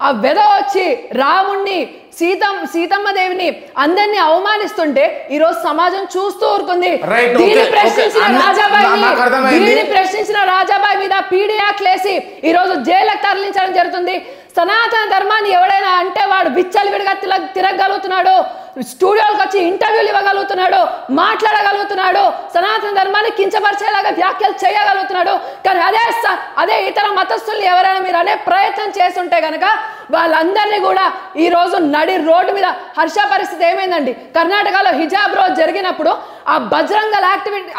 ఆ వెద వచ్చి రాముణ్ణి సీతమ్మ దేవిని అందరినీ అవమానిస్తుంటే ఈ రోజు సమాజం చూస్తూ ఊరుకుంది. దీన్ని ప్రశ్నించిన రాజాబాయి మీద పీడీ యాక్ట్ లేసి ఈ రోజు జైలుకు తరలించడం జరుగుతుంది. సనాతన ధర్మాన్ని ఎవడైనా అంటే వాడు విచ్చలవిడిగా తిరగలుగుతున్నాడు, స్టూడియోలకు వచ్చి ఇంటర్వ్యూలు ఇవ్వగలుగుతున్నాడు, మాట్లాడగలుగుతున్నాడు, సనాతన ధర్మాన్ని కించపరిచేలాగా వ్యాఖ్యలు చేయగలుగుతున్నాడు. కానీ అదే ఇతర మతస్థుల్ని ఎవరైనా మీరు అనే ప్రయత్నం చేస్తుంటే కనుక వాళ్ళందరినీ కూడా ఈ రోజు నడి రోడ్డు మీద హర్ష పరిస్థితి ఏమైందండి. కర్ణాటకలో హిజాబ్ రోజు జరిగినప్పుడు ఆ బజరంగల్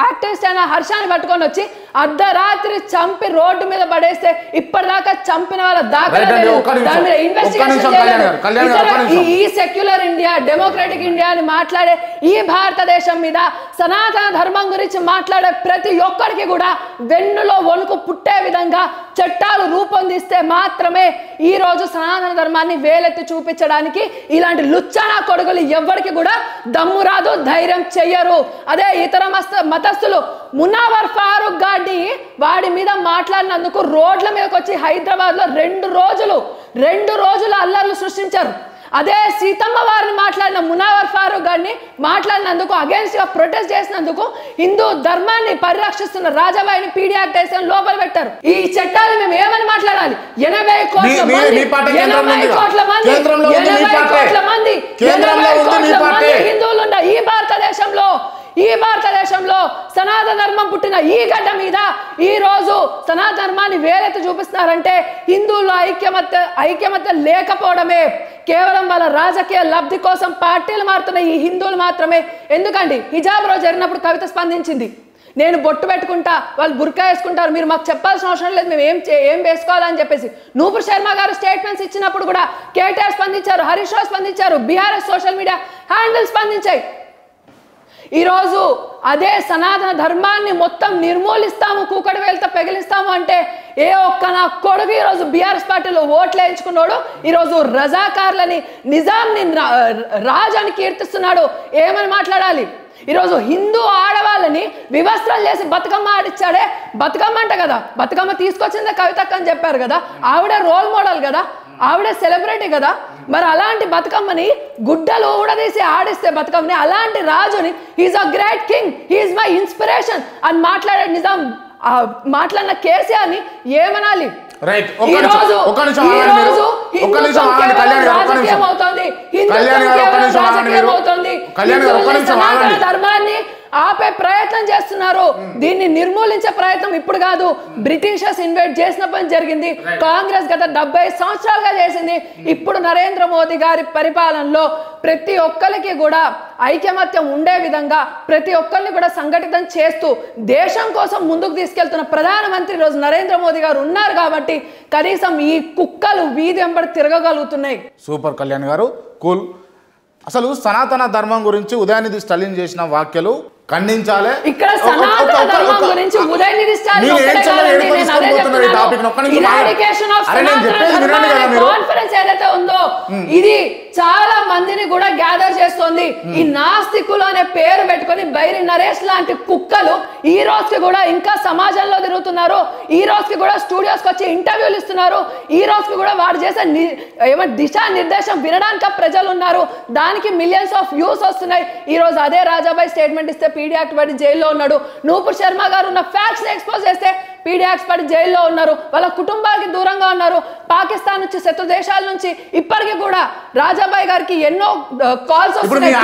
యాక్టివిస్ట్ అయిన హర్షాన్ని పట్టుకొని వచ్చి అర్ధరాత్రి చంపి రోడ్డు మీద పడేస్తే ఇప్పటిదాకా చంపిన వాళ్ళ దాఖలా ఈ సెక్యులర్ ఇండియా డెమోక్రటిక్ ఇండియా అని మాట్లాడే ఈ భారతదేశం మీద సనాతన ధర్మం గురించి మాట్లాడే ప్రతి ఒక్కరికి కూడా వెన్నులో వణుకు పుట్టే విధంగా చట్టాలు రూపొందిస్తే మాత్రమే ఈ రోజు సనాతన ధర్మాన్ని వేలెత్తి చూపించడానికి ఇలాంటి లుచ్చనా కొడుకులు ఎవ్వరికి కూడా దమ్ము రాదు, ధైర్యం చెయ్యరు. అదే ఇతర మతస్థులు మునావర్ ఫారూక్ గాడి వాడి మీద మాట్లాడినందుకు రోడ్ల మీదకి వచ్చి హైదరాబాద్ లో 2 రోజులు అల్లర్లు సృష్టించారు. అదే సీతమ్మ వారిని మాట్లాడిన మునావర్ ఫారూక్ గారిని మాట్లాడినందుకు అగేన్స్ట్ గా ప్రొటెస్ట్ చేసినందుకు హిందూ ధర్మాన్ని పరిరక్షిస్తున్న రాజాబాయిని పీడీ యాక్ట్ వేసి లోపల పెట్టారు. ఈ చట్టాలు మేము ఏమని మాట్లాడాలి? 80 కోట్ల మంది హిందువులు ఉన్న ఈ భారతదేశంలో సనాతన ధర్మం పుట్టిన ఈ గడ్డ మీద ఈ రోజు సనాతన ధర్మాన్ని వేలెత్తి చూపిస్తున్నారంటే హిందువుల్లో ఐక్యమత్య లేకపోవడమే. కేవలం వాళ్ళ రాజకీయ లబ్ధి కోసం పార్టీలు మారుతున్న ఈ హిందువులు మాత్రమే. ఎందుకండి హిజాబ్ రోజు జరిగినప్పుడు కవిత స్పందించింది, నేను బొట్టు పెట్టుకుంటా, వాళ్ళు బుర్కా వేసుకుంటారు, మీరు మాకు చెప్పాల్సిన అవసరం లేదు, మేము ఏం వేసుకోవాలని చెప్పేసి నూపుర్ శర్మ గారు స్టేట్మెంట్స్ ఇచ్చినప్పుడు కూడా కేటీఆర్ స్పందించారు, హరీష్ రావు స్పందించారు, బీఆర్ఎస్ సోషల్ మీడియా హ్యాండిల్ స్పందించాయి. ఈరోజు అదే సనాతన ధర్మాన్ని మొత్తం నిర్మూలిస్తాము, కూకటి వేలతో పెగిలిస్తాము అంటే ఏ ఒక్క నా కొడుకు ఈరోజు బీఆర్ఎస్ పార్టీలో ఓట్లు వేయించుకున్నాడు, ఈరోజు రజాకార్లని నిజాంని రాజాని కీర్తిస్తున్నాడు. ఏమని మాట్లాడాలి? ఈరోజు హిందూ ఆడవాళ్ళని వివస్త్రాలు చేసి బతుకమ్మ ఆడిచ్చాడే, బతుకమ్మ అంట కదా, బతుకమ్మ తీసుకొచ్చిందే కవితక్క అని చెప్పారు కదా, ఆవిడే రోల్ మోడల్ కదా, ఆవిడే సెలబ్రిటీ కదా. మరి అలాంటి బతుకమ్మని గుడ్డలు ఊడదీసి ఆడిస్తే బతుకమ్మని, అలాంటి రాజుని he is a great king, he is my inspiration అని మాట్లాడే నిజాం మాట్లాడిన కేసీఆర్ని ఏమనాలి? ధర్మాన్ని ఆపే ప్రయత్నం చేస్తున్నారు. దీన్ని నిర్మూలించే ప్రయత్నం ఇప్పుడు కాదు, బ్రిటిషర్స్ ఇన్వైట్ చేసినప్పుడు జరిగింది. కాంగ్రెస్ గత 70 సంవత్సరాలుగా చేసింది. ఇప్పుడు నరేంద్ర మోదీ గారి పరిపాలనలో ప్రతి ఒక్కరికి కూడా ఐకమత్యం ఉండే విధంగా ప్రతి ఒక్కరిని కూడా సంఘటితం చేస్తూ దేశం కోసం ముందుకు తీసుకెళ్తున్న ప్రధానమంత్రి రోజు నరేంద్ర మోదీ గారు ఉన్నారు కాబట్టి కనీసం ఈ కుక్కలు వీధి వెంబడి తిరగగలుగుతున్నాయి. సూపర్ కళ్యాణ్ గారు, కూల్. అసలు సనాతన ధర్మం గురించి ఉదయనిధి స్టాలిన్ చేసిన వ్యాఖ్యలు ఖండించాలి. ఇక్కడ సనాతన ధర్మం గురించి ఉదయనిధి స్టాలిన్ కాన్ఫరెన్స్ ఏదైతే ఉందో ఇది చాలా మందిని కూడా గ్యాదర్ చేస్తోంది. ఈ నాస్తికులు అనే పేరు పెట్టుకొని బైరి నరేష్ లాంటి కుక్కలు ఈ రోజుకి కూడా ఇంకా సమాజంలో తిరుగుతున్నారు. ఈ రోజుకి కూడా స్టూడియోస్ కి వచ్చి ఇంటర్వ్యూలు ఇస్తున్నారు. ఈ రోజుకి కూడా వాడు చేసే దిశా నిర్దేశం వినడానికి ప్రజలు ఉన్నారు. దానికి మిలియన్స్ ఆఫ్ వ్యూస్ వస్తున్నాయి. ఈ రోజు అదే రాజాబాయి స్టేట్మెంట్ ఇస్తే పీడీ యాక్ట్ పడి జైల్లో ఉన్నాడు. నూపుర్ శర్మ గారు ఉన్న ఫ్యాక్ట్స్ ఎక్స్పోజ్ చేస్తే పీడీ యాక్ట్ పడి జైల్లో ఉన్నారు. వాళ్ళ కుటుంబానికి దూరంగా ఉన్నారు. పాకిస్తాన్ నుంచి, శత్రు దేశాల నుంచి ఇప్పటికీ కూడా రాజాబాయి గారికి ఎన్నో కాల్స్ వస్తున్నాయి.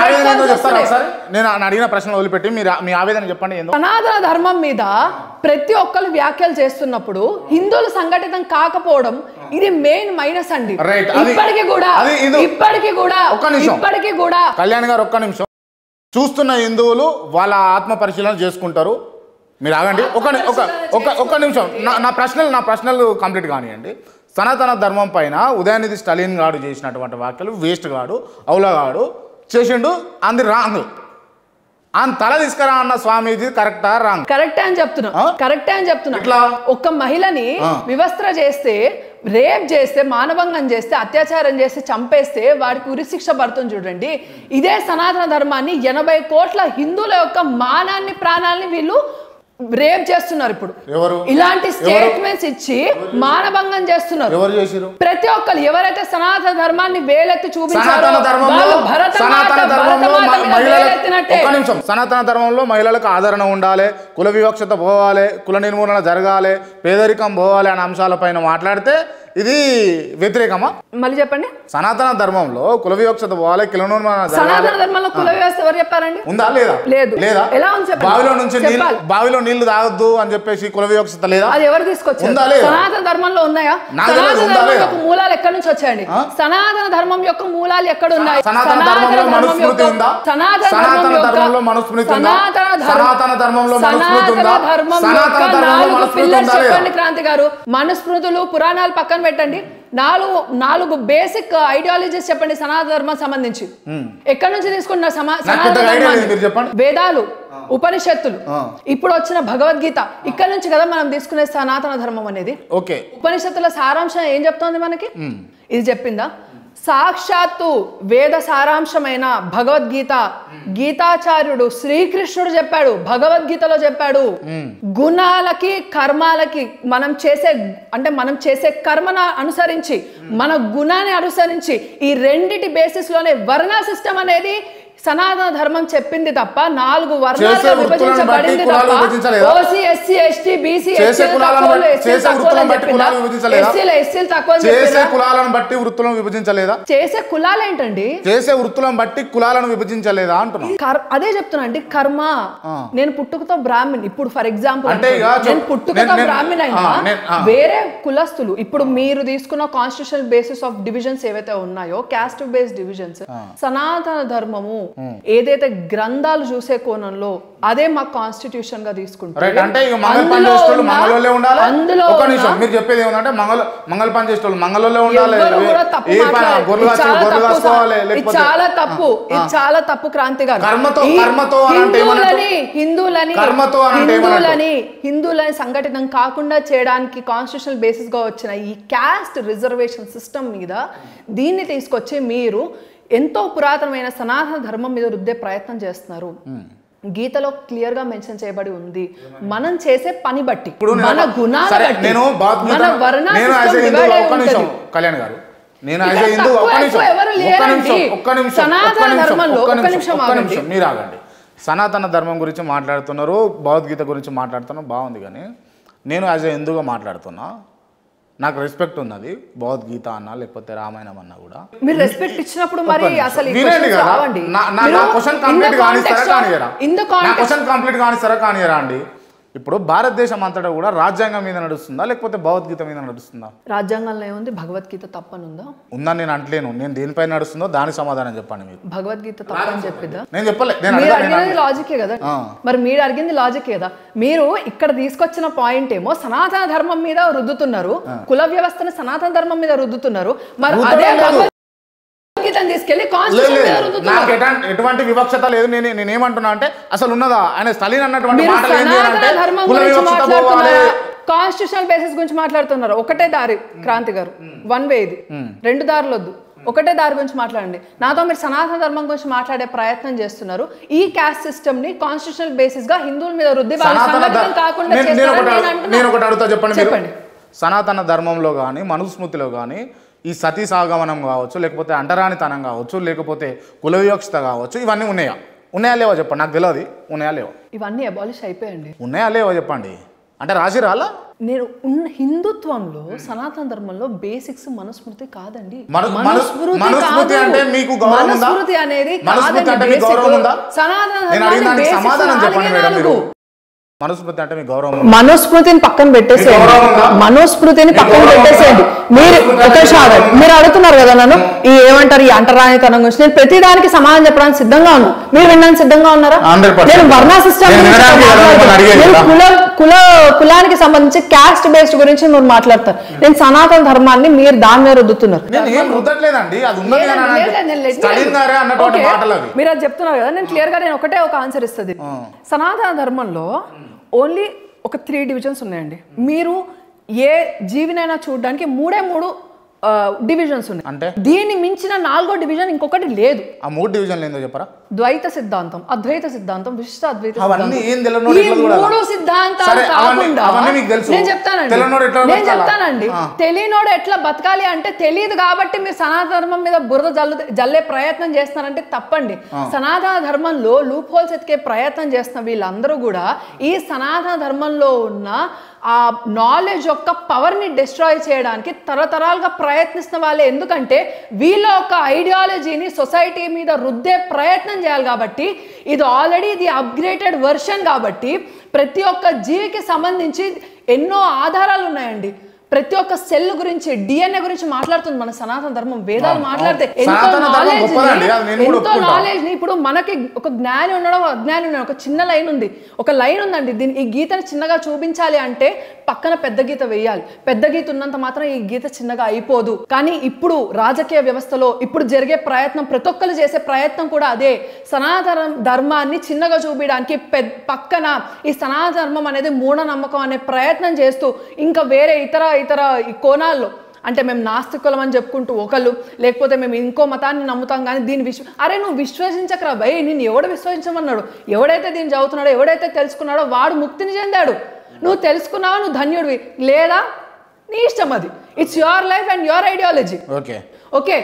నేను అడిగిన ప్రశ్న వదిలిపెట్టి మీ ఆవేదన చెప్పండి. సనాతన ధర్మం మీద ప్రతి ఒక్కరు వ్యాఖ్యలు చేస్తున్నప్పుడు హిందువులు సంఘటితం కాకపోవడం ఇది మెయిన్ మైనస్ అండి. ఇప్పటికీ కూడా కళ్యాణ్ గారు ఒక్క నిమిషం, చూస్తున్న హిందువులు వాళ్ళ ఆత్మ పరిశీలన చేసుకుంటారు. మీరు ఆగండి ఒక్క నిమిషం. నా ప్రశ్నలు కంప్లీట్ కానివ్వండి. సనాతన ధర్మం పైన ఉదయనిధి స్టాలిన్ గారు చేసినటువంటి వ్యాఖ్యలు వేస్ట్ గాడు, అవులగాడు చేసిండు, అంది రాంగ్. ఆయన తల తీసుకురా అన్న స్వామీజీ కరెక్టా రాంగ్? కరెక్టే అని చెప్తున్నా. ఒక మహిళని వివస్త్ర చేస్తే, రేప్ చేస్తే, మానభంగం చేస్తే, అత్యాచారం చేస్తే, చంపేస్తే వాడికి ఉరిశిక్ష పడుతుంది చూడండి. ఇదే సనాతన ధర్మాన్ని 80 కోట్ల హిందువుల యొక్క మానాన్ని, ప్రాణాలని వీళ్ళు రేప్ చేస్తున్నారు ఇప్పుడు ఇలాంటి స్టేట్మెంట్స్ ఇచ్చి మానభంగం చేస్తున్నారు ప్రతి ఒక్కరు ఎవరైతే సనాతన ధర్మాన్ని వేలెత్తి చూపించారో సనాతన ధర్మంలో మహిళలకు ఆదరణ ఉండాలి, కుల వివక్షత పోవాలి, కుల నిర్మూలన జరగాలి, పేదరికం పోవాలి అనే అంశాలపైన మాట్లాడితే ఇది వ్యతిరేకమా? మళ్ళీ చెప్పండి. సనాతన ధర్మంలో కుల వివక్షత పోవాలి, కుల నిర్మూలన జరగాలి. సనాతన ధర్మంలో కుల వ్యవస్థ ఎవరు చెప్పారండి? ఉందా లేదా? లేదు. లేదా? ఎలా ఉంది చెప్పండి. బావిలో నీళ్లు తాగొద్దు అని చెప్పేసి కుల వివక్షత లేదా? అది ఎవరు తీసుకొచ్చారు? సనాతన ధర్మంలో ఉన్నాయా? సనాతన ధర్మం యొక్క మూలాలు ఎక్కడి నుంచి వచ్చాయండి? సనాతన ధర్మం యొక్క మూలాలు ఎక్కడ ఉన్నాయి? సనాతన ధర్మంలో మనుస్మృతి ఉందా? సనాతన ధర్మంలో మనుస్మృతి ఉందా? సనాతన ధర్మంలో మనుస్మృతి ఉందా? సనాతన ధర్మంలో మనుస్మృతి ఉందా? చెప్పండి క్రాంతి గారు. మనుస్మృతులు పురాణాలు పక్కన పెట్టండి, నాలుగు బేసిక్ ఐడియాలజీస్ చెప్పండి సనాతన ధర్మం సంబంధించి. ఎక్కడి నుంచి తీసుకుంటున్నారు సనాతన ధర్మాన్ని? వేదాలు, ఉపనిషత్తులు, ఇప్పుడు వచ్చిన భగవద్గీత, ఇక్కడ నుంచి కదా మనం తీసుకునే సనాతన ధర్మం అనేది. ఓకే, ఉపనిషత్తుల సారాంశం ఏం చెప్తోంది మనకి? ఇది చెప్పిందా? సాక్షాత్తు వేద సారాంశమైన భగవద్గీత గీతాచార్యుడు శ్రీకృష్ణుడు చెప్పాడు, భగవద్గీతలో చెప్పాడు. గుణాలకి కర్మాలకి మనం చేసే కర్మను అనుసరించి, మన గుణాన్ని అనుసరించి, ఈ రెండిటి బేసిస్ లోనే వర్ణ సిస్టమ్ అనేది సనాతన ధర్మం చెప్పింది తప్ప 4 వర్ణాలుగా విభజించబడింది తప్ప ఓసీ ఎస్సీ ఎస్టీ బీసీ చేసే కులాలు ఏంటండి? చేసే వృత్తులను బట్టి కులాలను విభజించలేదా అంటున్నా. అదే చెప్తున్నా అండి. కర్మ, నేను పుట్టుకతో బ్రాహ్మణ్, ఇప్పుడు ఫర్ ఎగ్జాంపుల్ నేను పుట్టుకతో బ్రాహ్మణ్ అయినా వేరే కులస్తులు, ఇప్పుడు మీరు తీసుకున్న కాన్స్టిట్యూషనల్ బేసిస్ ఆఫ్ డివిజన్స్ ఏవైతే ఉన్నాయో, క్యాస్ట్ బేస్డ్ డివిజన్స్, సనాతన ధర్మము ఏదైతే గ్రంథాలు చూసే కోణంలో అదే మా కాన్స్టిట్యూషన్ గా తీసుకుంటారు. అందులో మీరు చెప్పేది ఏమంటే మంగళ పని చేసేవాళ్ళు మంగళంలో ఉండాలి, చాలా తప్పు, ఇది చాలా తప్పు క్రాంతి గారు. హిందువులని సంఘటితం కాకుండా చేయడానికి కాన్స్టిట్యూషనల్ బేసిస్ గా వచ్చిన ఈ క్యాస్ట్ రిజర్వేషన్ సిస్టమ్ మీద దీన్ని తీసుకొచ్చి మీరు ఎంతో పురాతనమైన సనాతన ధర్మం మీద రుద్దే ప్రయత్నం చేస్తున్నారు. గీతలో క్లియర్ గా మెన్షన్ చేయబడి ఉంది, మనం చేసే పని బట్టి, మన గుణాల బట్టి, మన వర్ణ సిస్టమ్ డివైడ్ అయి ఉంటది. కళ్యాణ్ గారు, నేను మీరు ఆగండి. సనాతన ధర్మం గురించి మాట్లాడుతున్నారు, భగవద్గీత గురించి మాట్లాడుతున్నారు, బాగుంది. కానీ నేను యాజ్ ఏ హిందూగా మాట్లాడుతున్నా, నాకు రెస్పెక్ట్ ఉన్నది. భగవద్గీత అన్నా లేకపోతే రామాయణం అన్నా కూడా మీరు రెస్పెక్ట్ ఇచ్చినప్పుడు మరి అసలు క్వశ్చన్ కంప్లీట్ కానిస్తారా అండి? ఇప్పుడు భారతదేశం అంతటా కూడా రాజ్యాంగం మీద నడుస్తుందా లేకపోతే భగవద్గీత మీద నడుస్తుందా? రాజ్యాంగంలో ఏముంది? భగవద్గీత తప్పనుందా? ఉందని నేను అంటలేను. నేను దేనిపై నడుస్తుందో దానికి సమాధానం చెప్పండి. మీరు భగవద్గీత తప్పని చెప్పిద్దా? నేను చెప్పలే. లాజికే కదా మరి, మీరు అడిగింది లాజికే కదా. మీరు ఇక్కడ తీసుకొచ్చిన పాయింట్ ఏమో సనాతన ధర్మం మీద రుద్దుతున్నారు, కుల వ్యవస్థను సనాతన ధర్మం మీద రుద్దుతున్నారు. మరి అదే తీసుకెళ్లి నాకు ఎటువంటి వివక్షత లేదు. నేనేమంటున్నా అంటే అసలు ఉన్నదా? ఆయన స్టాలిన్ అన్నటువంటి మాటలు ఏంటి అంటే కుల వివక్షత పోవాలి, కాన్స్టిట్యూషనల్ బేసిస్ గురించి మాట్లాడుతున్నారు. ఒకటే దారి క్రాంతి గారు, వన్ వే ఇది, 2 దారులు వద్దు, ఒకటే దారి గురించి మాట్లాడండి. నాతో మీరు సనాతన ధర్మం గురించి మాట్లాడే ప్రయత్నం చేస్తున్నారు. ఈ క్యాస్ట్ సిస్టమ్ ని కాన్స్టిట్యూషనల్ బేసిస్ గా హిందువుల మీద రుద్ది కాకుండా నేను ఒకటి అడుగుతా, చెప్పండి. సనాతన ధర్మంలో కానీ మనుస్మృతిలో కానీ ఈ సతీ సాగమనం కావచ్చు, లేకపోతే అంటరానితనం కావచ్చు, లేకపోతే కుల వివక్షత కావచ్చు, ఇవన్నీ ఉన్నాయా లేవా చెప్పండి. నాకు తెలియదు, ఉన్నాయా లేవా? ఇవన్నీ అబాలిష్ అయిపోయండి. ఉన్నాయా లేవా చెప్పండి. అంటే రాసి రాలా? నేను హిందుత్వంలో సనాతన ధర్మంలో బేసిక్స్ మనుస్మృతి కాదండి. మనుస్మృతి అంటే మీకు గౌరవం ఉందా? మనుస్మృతి అనేది సమాధానం చెప్పండి మేడం. మీరు మనుస్మృతి అంటే మీ గౌరవం, మనుస్మృతిని పక్కన పెట్టేసేయండి, మనుస్మృతిని పక్కన పెట్టేసేయండి. మీరు మీరు అడుగుతున్నారు కదా నన్ను ఈ ఏమంటారు ఈ అంటరానితనం గురించి, నేను ప్రతి దానికి సమాధానం చెప్పడానికి సిద్ధంగా ఉన్నాను. మీరు వినడానికి సిద్ధంగా ఉన్నారా? నేను వర్ణ సిస్టమ్, కులానికి సంబంధించి క్యాస్ట్ బేస్డ్ గురించి మీరు మాట్లాడతారు. నేను సనాతన ధర్మాన్ని మీరు దాని మీద రుద్దుతున్నారు. మీరు అది చెప్తున్నారు కదా, నేను క్లియర్ గా నేను ఒకటే ఒక ఆన్సర్ ఇస్తుంది. సనాతన ధర్మంలో ఓన్లీ ఒక 3 డివిజన్స్ ఉన్నాయండి. మీరు ఏ జీవినైనా చూడడానికి 3 డివిజన్స్ ఉన్నాయి. అంటే దీన్ని మించిన 4వ డివిజన్ ఇంకొకటి లేదు. ఆ 3 డివిజన్లు ఏందో చెప్పరా? ద్వైత సిద్ధాంతం, అద్వైత సిద్ధాంతం, విశిష్ట అద్వైత అవన్నీ ఏం సిద్ధాంతం. తెలనోడు ఈ ఎట్లా చూడాలి? 3 సిద్ధాంతాలు సరే, కాకుండా అవన్నీ మీకు తెలుసు. నేను చెప్తానండి, తెలనోడు ఎట్లా నేను బతకాలా? చెప్తానండి. తెలియనోడు ఎట్లా బతకాలి అంటే తెలియదు కాబట్టి మీరు సనాతన ధర్మం మీద బురద జల్లే ప్రయత్నం చేస్తున్నారంటే తప్పండి. సనాతన ధర్మంలో లూప్ హోల్స్ ఎతికే ప్రయత్నం చేస్తున్న వీళ్ళందరూ కూడా ఈ సనాతన ధర్మంలో ఉన్న ఆ నాలెడ్జ్ యొక్క పవర్ని డిస్ట్రాయ్ చేయడానికి తరతరాలుగా ప్రయత్నిస్తున్న వాళ్ళే. ఎందుకంటే వీళ్ళ యొక్క ఐడియాలజీని సొసైటీ మీద రుద్దే ప్రయత్నం చేయాలి కాబట్టి, ఇది ఆల్రెడీ ఇది అప్గ్రేడెడ్ వర్షన్ కాబట్టి ప్రతి ఒక్క జీవికి సంబంధించి ఎన్నో ఆధారాలు ఉన్నాయండి. ప్రతి ఒక్క సెల్ గురించి, డిఎన్ఏ గురించి మాట్లాడుతుంది మన సనాతన ధర్మం. వేదాలు మాట్లాడితే ఎంతో నాలెడ్జ్ ని ఇప్పుడు మనకి ఒక జ్ఞాని ఉండడం, అజ్ఞాని ఉండడం, ఒక చిన్న లైన్ ఉంది, ఒక లైన్ ఉందండి. దీని ఈ గీతని చిన్నగా చూపించాలి అంటే పక్కన పెద్ద గీత వేయాలి. పెద్ద గీత ఉన్నంత మాత్రం ఈ గీత చిన్నగా అయిపోదు. కానీ ఇప్పుడు రాజకీయ వ్యవస్థలో ఇప్పుడు జరిగే ప్రయత్నం, ప్రతి ఒక్కరు చేసే ప్రయత్నం కూడా అదే. సనాతన ధర్మాన్ని చిన్నగా చూపించడానికి పక్కన ఈ సనాతన ధర్మం అనేది మూఢనమ్మకం అనే ప్రయత్నం చేస్తూ ఇంకా వేరే ఇతర ఈ కోణాల్లో అంటే మేము నాస్తికులం అని చెప్పుకుంటూ ఒకళ్ళు, లేకపోతే మేము ఇంకో మతాన్ని నమ్ముతాం కానీ దీన్ని అరే నువ్వు విశ్వసించకరా భయ్, నేను ఎవడు విశ్వసించమన్నాడు? ఎవడైతే దీన్ని చదువుతున్నాడో, ఎవడైతే తెలుసుకున్నాడో వాడు ముక్తిని చెందాడు. నువ్వు తెలుసుకున్నావా నువ్వు ధన్యుడివి, లేదా నీ ఇష్టం, అది it's your life and your ideology. Okay,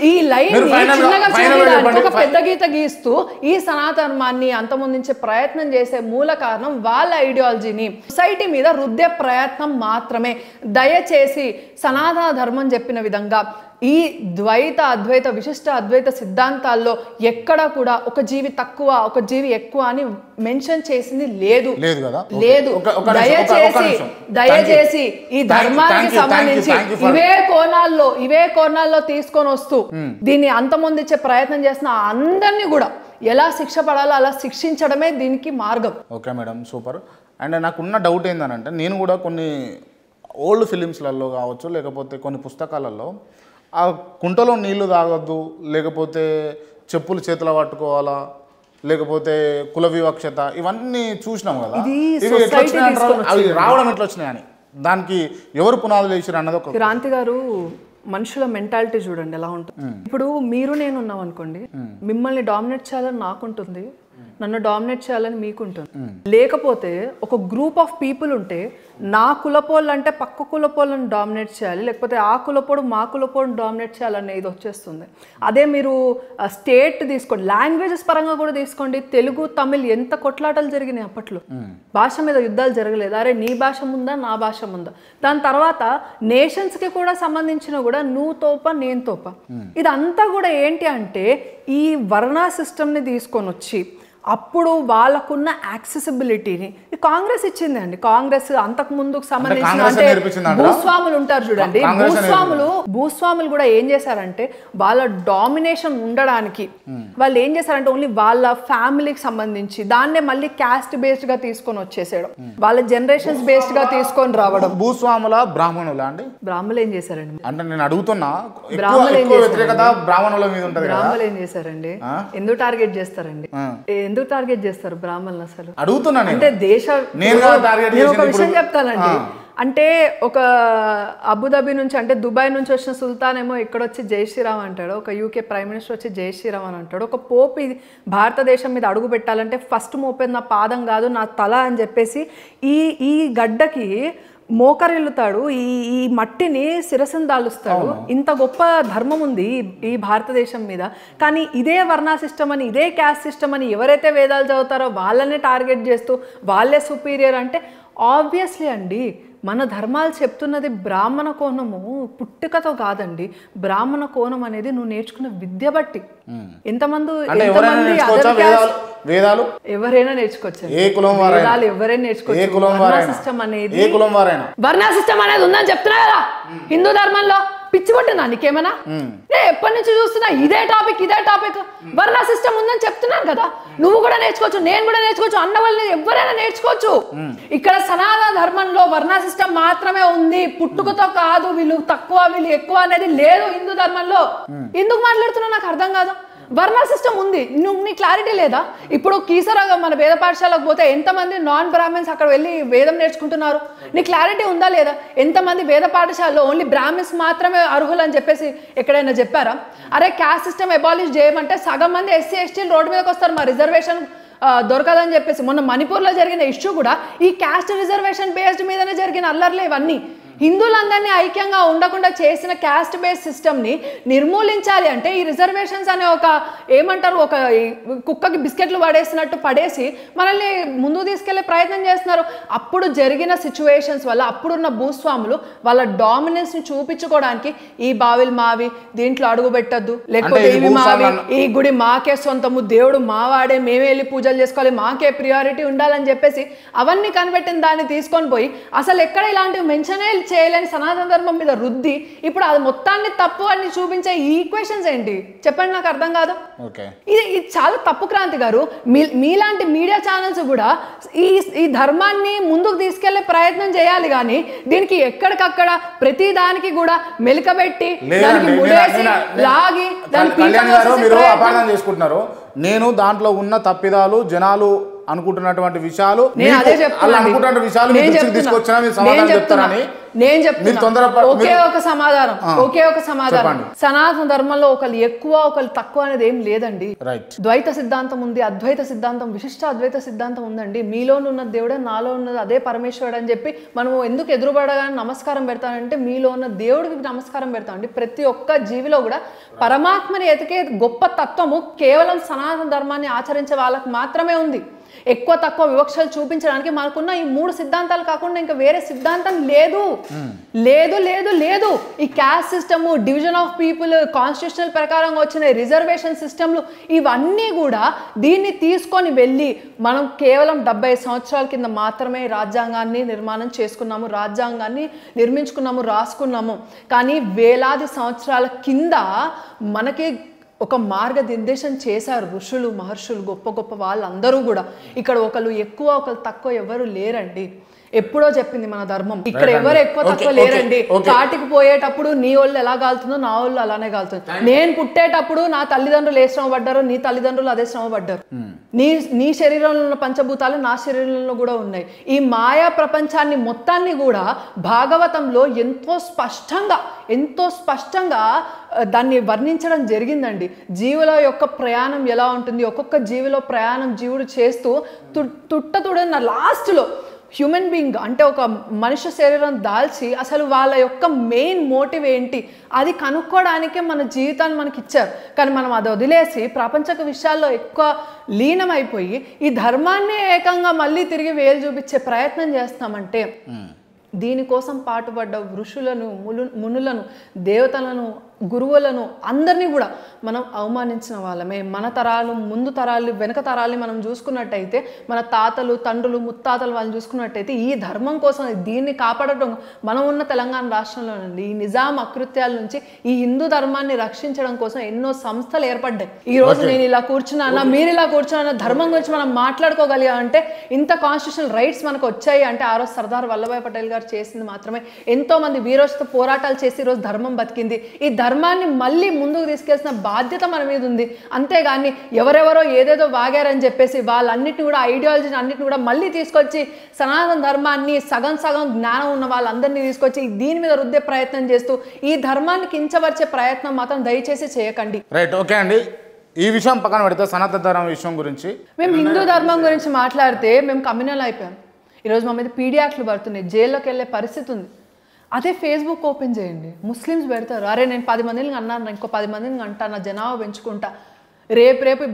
ఈ లైన్ చిన్నగా చూడడానికి ఒక పెద్ద గీత గీస్తూ ఈ సనాతనాన్ని అంతమొందించే ప్రయత్నం చేసే మూల కారణం వాళ్ళ ఐడియాలజీని సొసైటీ మీద రుద్దే ప్రయత్నం మాత్రమే. దయచేసి సనాతన ధర్మం చెప్పిన విధంగా ఈ ద్వైత, అద్వైత, విశిష్ట అద్వైత సిద్ధాంతాల్లో ఎక్కడ కూడా ఒక జీవి తక్కువ, ఒక జీవి ఎక్కువ అని మెన్షన్ చేసింది లేదు. లేదు. దయచేసి ఈ ధర్మానికి సంబంధించి ఇవే కోణాల్లో తీసుకొని వస్తూ దీన్ని అంతమొందించే ప్రయత్నం చేసిన అందరినీ కూడా ఎలా శిక్ష పడాలో అలా శిక్షించడమే దీనికి మార్గం. Okay madam, super. అండ్ నాకున్న డౌట్ ఏంటంటే, నేను కూడా కొన్ని ఓల్డ్ ఫిలిమ్స్లలో కావచ్చు, లేకపోతే కొన్ని పుస్తకాలలో ఆ కుంటలో నీళ్లు తాగొద్దు, లేకపోతే చెప్పులు చేతిలో పట్టుకోవాలా, లేకపోతే కుల వివక్షత, ఇవన్నీ చూసినాం కదా. ఇవి ఎట్లా వచ్చినాయి, అవి రావడం ఎట్లా వచ్చినాయి అని దానికి ఎవరు పునాదులు వేసారు అన్నది ఒక. క్రాంతి గారు, మనుషుల మెంటాలిటీ చూడండి ఎలా ఉంటుంది. ఇప్పుడు మీరు నేను ఉన్నాం అనుకోండి, మిమ్మల్ని డామినేట్ చేయాలని నాకుంటుంది, నన్ను డామినేట్ చేయాలని మీకుంటుంది. లేకపోతే ఒక గ్రూప్ ఆఫ్ పీపుల్ ఉంటే నా కులపోళ్ళు అంటే పక్క కులపోళ్ళని డామినేట్ చేయాలి, లేకపోతే ఆ కులపోడు మా కులపోడుని డామినేట్ చేయాలనే ఇది వచ్చేస్తుంది. అదే మీరు స్టేట్ తీసుకోండి, లాంగ్వేజెస్ పరంగా కూడా తీసుకోండి. తెలుగు, తమిళ్ ఎంత కొట్లాటలు జరిగినాయి అప్పట్లో. భాష మీద యుద్ధాలు జరగలేదు. అరే నీ భాష ముందా, నా భాష ముందా. దాని తర్వాత నేషన్స్కి కూడా సంబంధించిన కూడా నువ్వు తోప, నేను తోప. ఇదంతా కూడా ఏంటి అంటే ఈ వర్ణ సిస్టమ్ని తీసుకొని వచ్చి అప్పుడు వాళ్ళకున్న యాక్సెసిబిలిటీని కాంగ్రెస్ ఇచ్చింది అండి. కాంగ్రెస్ అంతకు ముందుకు సంబంధించిన అంటే భూస్వాములు ఉంటారు చూడండి, భూస్వాములు కూడా ఏం చేశారంటే వాళ్ళ డామినేషన్ ఉండడానికి వాళ్ళు ఏం చేశారంటే ఓన్లీ వాళ్ళ ఫ్యామిలీకి సంబంధించి దాన్నే మళ్ళీ క్యాస్ట్ బేస్డ్ గా తీసుకొని వచ్చేసేయడం, వాళ్ళ జనరేషన్స్ బేస్డ్ గా తీసుకొని రావడం. భూస్వాముల బ్రాహ్మణుల అండి, బ్రాహ్మణులు ఏం చేశారండి అంటే నేను అడుగుతున్నా, బ్రాహ్మణులు ఏం చేశారండి? ఎందుకు టార్గెట్ చేస్తారండి? ఎందుకు టార్గెట్ చేస్తారు బ్రాహ్మణులు? అసలు అడుగుతున్నాను అంటే నేను ఒక విషయం చెప్తానండి. అంటే ఒక అబుదాబి నుంచి అంటే దుబాయ్ నుంచి వచ్చిన సుల్తాన్ ఏమో ఇక్కడ వచ్చి జై శ్రీరామ్ అంటాడు, ఒక యూకే ప్రైమ్ మినిస్టర్ వచ్చి జై శ్రీరామ్ అని అంటాడు. ఒక పోప్ భారతదేశం మీద అడుగు పెట్టాలంటే ఫస్ట్ మోపేది నా పాదం కాదు నా తల అని చెప్పేసి ఈ గడ్డకి మోకరిల్లుతాడు, ఈ మట్టిని శిరస్సును దాలుస్తాడు. ఇంత గొప్ప ధర్మం ఉంది ఈ భారతదేశం మీద. కానీ ఇదే వర్ణ సిస్టమ్ అని, ఇదే క్యాస్ట్ సిస్టమ్ అని ఎవరైతే వేదాలు చదువుతారో వాళ్ళనే టార్గెట్ చేస్తూ వాళ్ళే సుపీరియర్ అంటే ఆబ్వియస్లీ అండి మన ధర్మాలు చెప్తున్నది బ్రాహ్మణ కోణము పుట్టుకతో కాదండి. బ్రాహ్మణ కోణం అనేది నువ్వు నేర్చుకున్న విద్య బట్టి. ఎంతమంది వేదాలు ఎవరైనా నేర్చుకోవచ్చు, వేదాలు ఎవరైనా నేర్చుకోవచ్చు. వర్ణ సిస్టమ్ అనేది ఉందని చెప్తున్నా కదా హిందూ ధర్మంలో. పిచ్చి పట్టిందా నీకేమైనా? ఎప్పటి నుంచి చూస్తున్నా ఇదే టాపిక్. వర్ణ సిస్టమ్ ఉందని చెప్తున్నాను కదా, నువ్వు కూడా నేర్చుకోవచ్చు, నేను కూడా నేర్చుకోవచ్చు, అన్న వాళ్ళు ఎవరైనా నేర్చుకోవచ్చు. ఇక్కడ సనాతన ధర్మంలో వర్ణ సిస్టమ్ మాత్రమే ఉంది, పుట్టుకతో కాదు. వీళ్ళు తక్కువ వీళ్ళు ఎక్కువ అనేది లేదు హిందూ ధర్మంలో. ఎందుకు మాట్లాడుతున్నా నాకు అర్థం కాదు. వర్ణ సిస్టమ్ ఉంది, నీ క్లారిటీ లేదా? ఇప్పుడు కీసరాగా మన వేద పాఠశాలకు పోతే ఎంతమంది నాన్ బ్రాహ్మిన్స్ అక్కడ వెళ్ళి వేదం నేర్చుకుంటున్నారు? నీ క్లారిటీ ఉందా లేదా? ఎంతమంది వేద పాఠశాలలో ఓన్లీ బ్రాహ్మిన్స్ మాత్రమే అర్హులు అని చెప్పేసి ఎక్కడైనా చెప్పారా? అరే క్యాస్ట్ సిస్టమ్ అబాలిష్ చేయమంటే సగం మంది ఎస్సీ ఎస్టీలు రోడ్డు మీదకి వస్తారు మా రిజర్వేషన్ దొరకదని చెప్పేసి. మొన్న మణిపూర్లో జరిగిన ఇష్యూ కూడా ఈ క్యాస్ట్ రిజర్వేషన్ బేస్డ్ మీదనే జరిగిన అల్లర్లే ఇవన్నీ. హిందువులందరినీ ఐక్యంగా ఉండకుండా చేసిన క్యాస్ట్ బేస్డ్ సిస్టమ్ని నిర్మూలించాలి అంటే ఈ రిజర్వేషన్స్ అనే ఒక ఏమంటారు ఒక కుక్కకి బిస్కెట్లు పడేసినట్టు పడేసి మనల్ని ముందుకు తీసుకెళ్లే ప్రయత్నం చేస్తున్నారు. అప్పుడు జరిగిన సిచ్యువేషన్స్ వల్ల అప్పుడున్న భూస్వాములు వాళ్ళ డామినెన్స్ని చూపించుకోవడానికి ఈ బావిలు మావి, దీంట్లో అడుగు పెట్టద్దు, లేకపోతే ఇవి మావి, ఈ గుడి మాకే సొంతము, దేవుడు మావాడే, మేమే వెళ్ళి పూజలు చేసుకోవాలి, మాకే ప్రియారిటీ ఉండాలని చెప్పేసి అవన్నీ కనిపెట్టిన దాన్ని తీసుకొని పోయి అసలు ఎక్కడ ఇలాంటివి మెన్షనే చేయలేని సనాతన ధర్మం మీద రుద్ది ఇప్పుడు అది మొత్తాన్ని తప్పు అని చూపించే ఈ ఈక్వేషన్స్ ఏంటి చెప్పండి, నాకు అర్థం కాదు. ఇది చాలా తప్పు క్రాంతి గారు. మీలాంటి మీడియా ఛానల్స్ కూడా ఈ ధర్మాన్ని ముందుకు తీసుకెళ్లే ప్రయత్నం చేయాలి, కానీ దీనికి ఎక్కడికక్కడ ప్రతి దానికి కూడా మెలికబెట్టి దానికి ముడేసి లాగి దాన్ని చేసుకుంటున్నారు. నేను దాంట్లో ఉన్న తప్పిదాలు జనాలు అనుకుంటున్నటువంటి విషయాలు ఒకే ఒక సమాధానం సనాతన ధర్మంలో ఒకళ్ళు ఎక్కువ ఒకళ్ళు తక్కువ అనేది ఏం లేదండి. ద్వైత సిద్ధాంతం ఉంది, అద్వైత సిద్ధాంతం, విశిష్ట అద్వైత సిద్ధాంతం ఉందండి. మీలో ఉన్న దేవుడే నాలో ఉన్నది అదే పరమేశ్వరుడు అని చెప్పి మనం ఎందుకు ఎదురుపడగానే నమస్కారం పెడతామంటే మీలో ఉన్న దేవుడికి నమస్కారం పెడతామండి. ప్రతి ఒక్క జీవిలో కూడా పరమాత్మని ఎతికే గొప్ప తత్వము కేవలం సనాతన ధర్మాన్ని ఆచరించే వాళ్ళకి మాత్రమే ఉంది. ఎక్కువ తక్కువ వివక్షలు చూపించడానికి మనకున్న ఈ 3 సిద్ధాంతాలు కాకుండా ఇంకా వేరే సిద్ధాంతం లేదు లేదు లేదు లేదు. ఈ caste system, division of people, constitutional ప్రకారంగా వచ్చిన రిజర్వేషన్ సిస్టమ్లు ఇవన్నీ కూడా దీన్ని తీసుకొని వెళ్ళి మనం కేవలం 70 సంవత్సరాల కింద మాత్రమే రాజ్యాంగాన్ని నిర్మాణం చేసుకున్నాము, రాజ్యాంగాన్ని నిర్మించుకున్నాము, రాసుకున్నాము. కానీ వేలాది సంవత్సరాల కింద మనకి ఒక మార్గనిర్దేశం చేశారు ఋషులు, మహర్షులు, గొప్ప గొప్ప వాళ్ళందరూ కూడా. ఇక్కడ ఒకళ్ళు ఎక్కువ ఒకళ్ళు తక్కువ ఎవరు లేరండి. ఎప్పుడో చెప్పింది మన ధర్మం. ఇక్కడ ఎవరు ఎక్కువ తక్కువ లేరండి. కాటికి పోయేటప్పుడు నీ వాళ్ళు ఎలా కాలుతుందో నా వాళ్ళు అలానే కాలుతుంది. నేను పుట్టేటప్పుడు నా తల్లిదండ్రులు ఏ శ్రమ పడ్డారో నీ తల్లిదండ్రులు అదే శ్రమ పడ్డారు. నీ శరీరంలో ఉన్న పంచభూతాలు నా శరీరంలో కూడా ఉన్నాయి. ఈ మాయా ప్రపంచాన్ని మొత్తాన్ని కూడా భాగవతంలో ఎంతో స్పష్టంగా దాన్ని వర్ణించడం జరిగిందండి. జీవుల యొక్క ప్రయాణం ఎలా ఉంటుంది, ఒక్కొక్క జీవిలో ప్రయాణం జీవుడు చేస్తూ తుట్టతుడన్న లాస్ట్లో హ్యూమన్ బీయింగ్ అంటే ఒక మనిషి శరీరం దాల్చి అసలు వాళ్ళ యొక్క మెయిన్ మోటివ్ ఏంటి అది కనుక్కోవడానికే మన జీవితాన్ని మనకి ఇచ్చారు. కానీ మనం అది వదిలేసి ప్రాపంచిక విషయాల్లో ఎక్కువ లీనమైపోయి ఈ ధర్మాన్ని ఏకంగా మళ్ళీ తిరిగి వేలు చూపించే ప్రయత్నం చేస్తామంటే దీనికోసం పాటుపడ్డ ఋషులను, మునులను, దేవతలను, గురువులను అందరినీ కూడా మనం అవమానించిన వాళ్ళమే. మన తరాలు, ముందు తరాలు, వెనక తరాలని మనం చూసుకున్నట్టయితే మన తాతలు, తండ్రులు, ముత్తాతలు వాళ్ళని చూసుకున్నట్టయితే ఈ ధర్మం కోసం దీన్ని కాపాడటం మనం ఉన్న తెలంగాణ రాష్ట్రంలోనండి. ఈ నిజాం అకృత్యాల నుంచి ఈ హిందూ ధర్మాన్ని రక్షించడం కోసం ఎన్నో సంస్థలు ఏర్పడ్డాయి. ఈ రోజు నేను ఇలా కూర్చున్నా, మీరు ఇలా కూర్చున్నా, ధర్మం గురించి మనం మాట్లాడుకోగలిగా అంటే ఇంత కాన్స్టిట్యూషనల్ రైట్స్ మనకు వచ్చాయి అంటే ఆ రోజు సర్దార్ వల్లభాయ్ పటేల్ గారు చేసింది మాత్రమే. ఎంతో మంది వీరోచిత పోరాటాలు చేసి ఈరోజు ధర్మం బతికింది. ఈ ధర్మాన్ని మళ్ళీ ముందుకు తీసుకెళ్సిన బాధ్యత మన మీద ఉంది. అంతేగాని ఎవరెవరో ఏదేదో వాగారని చెప్పేసి వాళ్ళన్నిటిని కూడా ఐడియాలజీని అన్నిటిని కూడా మళ్ళీ తీసుకొచ్చి సనాతన ధర్మాన్ని సగం జ్ఞానం ఉన్న వాళ్ళందరినీ తీసుకొచ్చి దీని మీద రుద్దే ప్రయత్నం చేస్తూ ఈ ధర్మాన్ని కించపరిచే ప్రయత్నం మాత్రం దయచేసి చేయకండి. రైట్, ఓకే అండి. ఈ విషయం పక్కన పెడితే సనాతన ధర్మం విషయం గురించి మేము హిందూ ధర్మం గురించి మాట్లాడితే మేము కమ్యూనల్ అయిపోయాం. ఈరోజు మా మీద పీడీ యాక్ట్లు పడుతున్నాయి, జైల్లోకి వెళ్ళే పరిస్థితి ఉంది. అదే ఫేస్బుక్ ఓపెన్ చేయండి, ముస్లిమ్స్ పెడతారు, అరే నేను 10 మందిని అన్నాను, ఇంకో 10 మందిని అంటా, నా జనాభా పెంచుకుంటా, రేపు